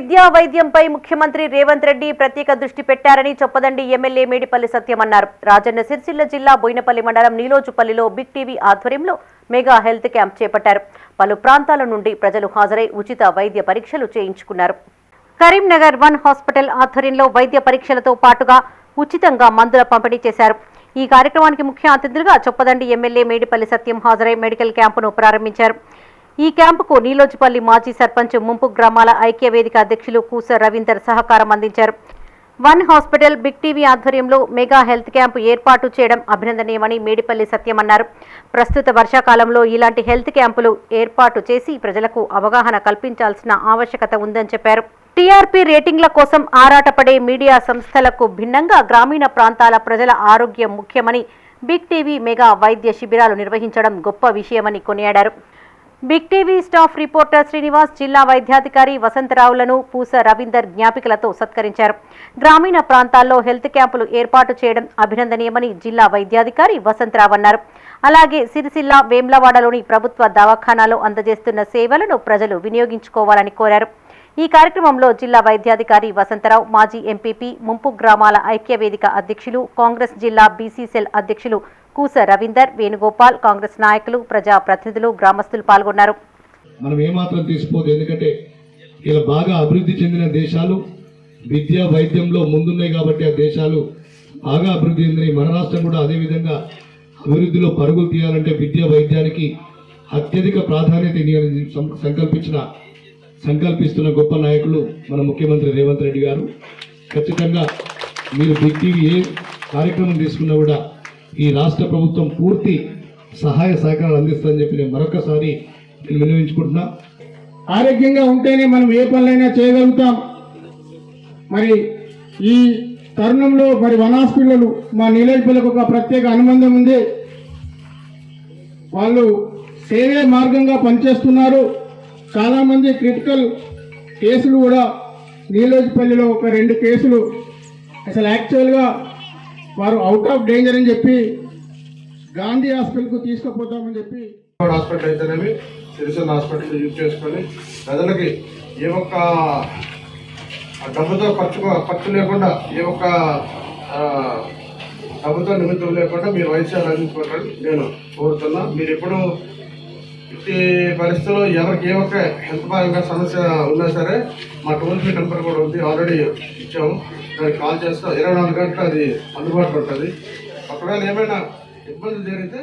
విద్యా వైద్యంపై ముఖ్యమంత్రి రేవంత్ రెడ్డి ప్రత్యేక దృష్టి పెట్టారని చొప్పదండి ఎమ్మెల్యే మేడిపల్లి సత్యం అన్నారు. రాజన్న సిరిసిల్ల జిల్లా బోయినపల్లి మండలం నీలోజుపల్లిలో బిగ్ టీవీ ఆధ్వర్యంలో మెగా హెల్త్ క్యాంప్ చేపట్టారు. పలు ప్రాంతాల నుండి ప్రజలు హాజరై ఉచిత వైద్య పరీక్షలు చేయించుకున్నారు. కరీంనగర్ వన్ హాస్పిటల్ ఆధ్వర్యంలో వైద్య పరీక్షలతో పాటుగా ఉచితంగా మందుల పంపిణీ చేశారు. ఈ కార్యక్రమానికి ముఖ్య అతిథులుగా చొప్పదండి ఎమ్మెల్యే మేడిపల్లి సత్యం హాజరై మెడికల్ క్యాంపును ప్రారంభించారు. ఈ క్యాంపుకు నీలోజుపల్లి మాజీ సర్పంచ్ ముంపు గ్రామాల ఐక్య వేదిక అధ్యక్షులు కూస రవీందర్ సహకారం అందించారు. వన్ హాస్పిటల్ బిగ్ టీవీ ఆధ్వర్యంలో మెగా హెల్త్ క్యాంపు ఏర్పాటు చేయడం అభినందనీయమని మేడిపల్లి సత్యం అన్నారు. ప్రస్తుత వర్షాకాలంలో ఇలాంటి హెల్త్ క్యాంపులు ఏర్పాటు చేసి ప్రజలకు అవగాహన కల్పించాల్సిన ఆవశ్యకత ఉందని చెప్పారు. టీఆర్పీ రేటింగ్ల కోసం ఆరాటపడే మీడియా సంస్థలకు భిన్నంగా గ్రామీణ ప్రాంతాల ప్రజల ఆరోగ్యం ముఖ్యమని బిగ్ టీవీ మెగా వైద్య శిబిరాలు నిర్వహించడం గొప్ప విషయమని కొనియాడారు. Big TV staff reporter Srinivas, జిల్లా వైద్యాధికారి వసంతరావులను పూస రవీందర్ జ్ఞాపికలతో సత్కరించారు. గ్రామీణ ప్రాంతాల్లో హెల్త్ క్యాంపులు ఏర్పాటు చేయడం అభినందనీయమని జిల్లా వైద్యాధికారి వసంతరావు అన్నారు. అలాగే సిరిసిల్ల, వేమ్లవాడలోని ప్రభుత్వ దవాఖానాలో అందజేస్తున్న సేవలను ప్రజలు వినియోగించుకోవాలని కోరారు. ఈ కార్యక్రమంలో జిల్లా వైద్యాధికారి వసంతరావు, మాజీ ఎంపీపీ, ముంపు గ్రామాల ఐక్య వేదిక అధ్యక్షులు, కాంగ్రెస్ జిల్లా బీసీ సెల్ అధ్యక్షులు కూస రవీందర్, వేణుగోపాల్, కాంగ్రెస్ నాయకులు, ప్రజా ప్రతినిధులు, గ్రామస్తులు పాల్గొన్నారు. మనం ఏమాత్రం తీసుకోదు, ఎందుకంటే ఇలా బాగా అభివృద్ధి చెందిన దేశాలు విద్యా వైద్యంలో ముందున్నాయి కాబట్టి ఆ దేశాలు బాగా అభివృద్ధి చెందినాయి. మన రాష్ట్రం కూడా అదేవిధంగా అభివృద్ధిలో పరుగులు తీయాలంటే విద్యా వైద్యానికి అత్యధిక ప్రాధాన్యత సంకల్పిస్తున్న గొప్ప నాయకులు మన ముఖ్యమంత్రి రేవంత్ రెడ్డి గారు. ఖచ్చితంగా మీరు బిగ్ టీవీ ఏ కార్యక్రమం తీసుకున్నా కూడా ఈ రాష్ట్ర ప్రభుత్వం పూర్తి సహాయ సహకారాలు అందిస్తుందని చెప్పి నేను మరొకసారి వినియోగించుకుంటున్నా. ఆరోగ్యంగా ఉంటేనే మనం ఏ పనులైనా చేయగలుగుతాం. మరి ఈ తరుణంలో మరి వన్ హాస్పిటల్ మా నీలోజుపల్లికి ఒక ప్రత్యేక అనుబంధం ఉంది. వాళ్ళు సేవే మార్గంగా పనిచేస్తున్నారు. చాలామంది క్రిటికల్ కేసులు కూడా నీలోజుపల్లిలో ఒక 2 కేసులు అసలు యాక్చువల్గా వారు అవుట్ ఆఫ్ డేంజర్ అని చెప్పి గాంధీ హాస్పిటల్కు తీసుకుపోతామని చెప్పి హాస్పిటల్ అయితేనేమి సిరిసిల్ల హాస్పిటల్ యూజ్ చేసుకొని ప్రజలకి ఏ ఒక్క డబ్బుతో ఖర్చు లేకుండా ఏ ఒక్క డబ్బుతో నిమిత్తం లేకుండా మీరు వైద్యాలు అందించుకోవాలని నేను కోరుతున్నా. మీరు ఎప్పుడు ఇట్టి పరిస్థితుల్లో ఎవరికి ఏ ఒక్క హెల్త్ పరంగా సమస్య ఉన్నా సరే మా టోల్ ఫ్రీ నెంబర్ కూడా ఉంది, ఆల్రెడీ ఇచ్చాము. దానికి కాల్ చేస్తాం, 24 గంటలు అది అందుబాటులో ఉంటుంది. ఒకవేళ ఏమైనా ఇబ్బందులు జరిగితే